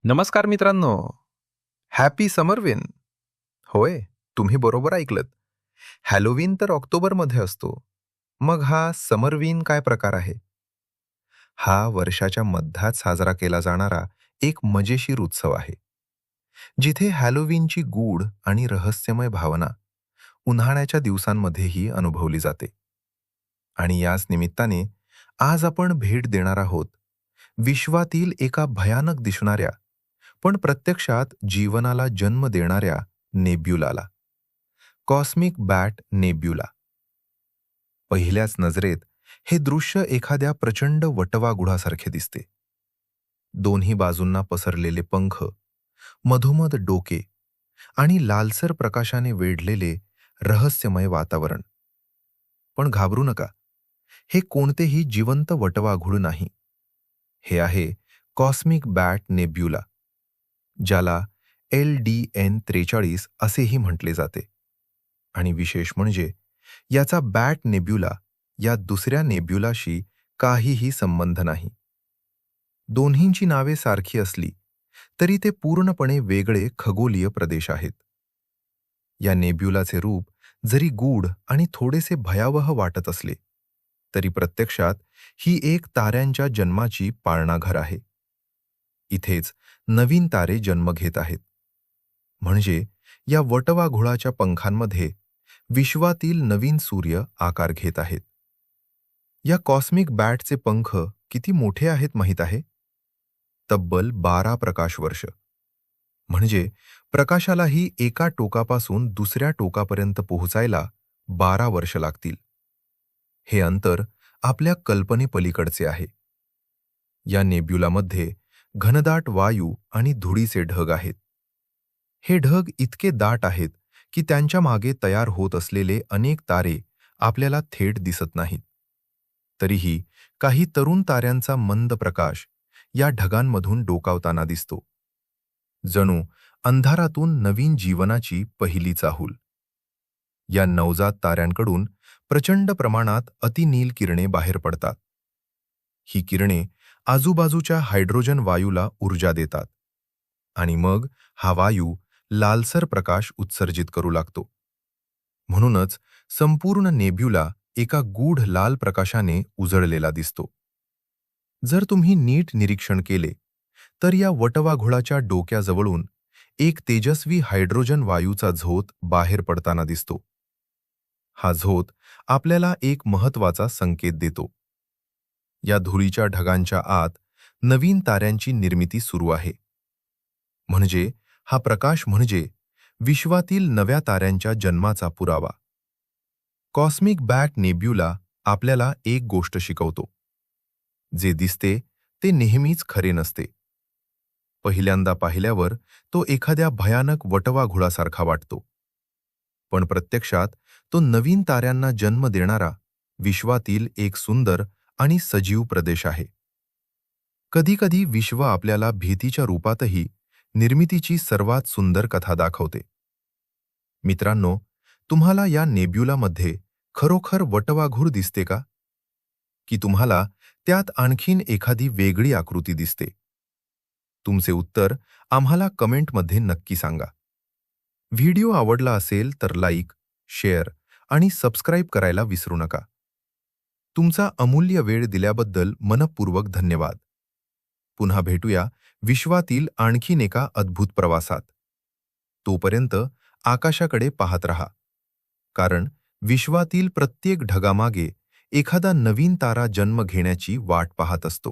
नमस्कार मित्रांनो. हॅपी समरविन. होय, तुम्ही बरोबर ऐकलत. हॅलोवीन तर ऑक्टोबरमध्ये असतो. मग हा समरविन काय प्रकार आहे? हा वर्षाच्या मध्यात साजरा केला जाणारा एक मजेशीर उत्सव आहे, जिथे हॅलोवीनची गूढ आणि रहस्यमय भावना उन्हाळ्याच्या दिवसांमध्येही अनुभवली जाते. आणि याच निमित्ताने आज आपण भेट देणार आहोत विश्वातील एका भयानक दिसणाऱ्या पण प्रत्यक्षात जीवनाला जन्म देणाऱ्या नेब्युलाला, कॉस्मिक बॅट नेब्युला. पहिल्याच नजरेत हे दृश्य एखाद्या प्रचंड वटवाघुळासारखे दिसते. दोन्ही बाजूंना पसरलेले पंख, मधोमध डोके आणि लालसर प्रकाशाने वेढलेले रहस्यमय वातावरण. पण घाबरू नका, हे कोणतेही जिवंत वटवाघूळ नाही. हे आहे कॉस्मिक बॅट नेब्युला, ज्याला LDN-43 असेही म्हटले जाते. आणि विशेष म्हणजे याचा बॅट नेब्युला या दुसऱ्या नेब्युलाशी काहीही संबंध नाही. दोन्हींची नावे सारखी असली तरी ते पूर्णपणे वेगळे खगोलीय प्रदेश आहेत. या नेब्युलाचे रूप जरी गूढ आणि थोडेसे भयावह वाटत असले, तरी प्रत्यक्षात ही एक ताऱ्यांच्या जन्माची पाळणाघर आहे. इथेच नवीन तारे जन्म घेत आहेत. म्हणजे या वटवाघुळाच्या पंखांमध्ये विश्वातील नवीन सूर्य आकार घेत आहेत. या कॉस्मिक बॅटचे पंख किती मोठे आहेत माहीत आहे? तब्बल 12 प्रकाशवर्ष. म्हणजे प्रकाशालाही एका टोकापासून दुसऱ्या टोकापर्यंत पोहोचायला 12 वर्ष लागतील. हे अंतर आपल्या कल्पनेपलीकडचे आहे. या नेब्युलामध्ये घनदाट वायू आणि धुळीचे ढग आहेत. हे ढग इतके दाट आहेत की त्यांच्या मागे तयार होत असलेले अनेक तारे आपल्याला थेट दिसत नाहीत. तरीही काही तरुण ताऱ्यांचा मंद प्रकाश या ढगांमधून डोकावताना दिसतो, जणू अंधारातून नवीन जीवनाची पहिली चाहूल. या नवजात ताऱ्यांकडून प्रचंड प्रमाणात अतिनील किरणे बाहेर पडतात. ही किरणे आजूबाजूच्या हायड्रोजन वायूला ऊर्जा देतात आणि मग हा वायू लालसर प्रकाश उत्सर्जित करू लागतो. म्हणूनच संपूर्ण नेब्युला एका गूढ लाल प्रकाशाने उजळलेला दिसतो. जर तुम्ही नीट निरीक्षण केले तर या वटवाघुळाच्या डोक्याजवळून एक तेजस्वी हायड्रोजन वायूचा झोत बाहेर पडताना दिसतो. हा झोत आपल्याला एक महत्त्वाचा संकेत देतो. या धुळीच्या ढगांच्या आत नवीन ताऱ्यांची निर्मिती सुरू आहे. म्हणजे हा प्रकाश म्हणजे विश्वातील नव्या ताऱ्यांच्या जन्माचा पुरावा. कॉस्मिक बॅट नेब्युला आपल्याला एक गोष्ट शिकवतो. जे दिसते ते नेहमीच खरे नसते. पहिल्यांदा पाहिल्यावर तो एखाद्या भयानक वटवाघुळासारखा वाटतो. पण प्रत्यक्षात तो नवीन ताऱ्यांना जन्म देणारा विश्वातील एक सुंदर आणि सजीव प्रदेश आहे. कधीकधी विश्व आपल्याला भीतीच्या रूपातही निर्मितीची सर्वात सुंदर कथा दाखवते. मित्रांनो, तुम्हाला या नेब्युलामध्ये खरोखर वटवाघूळ दिसते का? की तुम्हाला त्यात आणखीन एखादी वेगळी आकृती दिसते? तुमचे उत्तर आम्हाला कमेंटमध्ये नक्की सांगा. व्हिडिओ आवडला असेल तर लाईक, शेअर आणि सबस्क्राईब करायला विसरू नका. तुमचा अमूल्य वेळ दिल्याबद्दल मनःपूर्वक धन्यवाद. पुन्हा भेटूया विश्वातील आणखीन एका अद्भुत प्रवासात. तोपर्यंत आकाशाकडे पाहत रहा, कारण विश्वातील प्रत्येक ढगामागे एखादा नवीन तारा जन्म घेण्याची वाट पाहत असतो.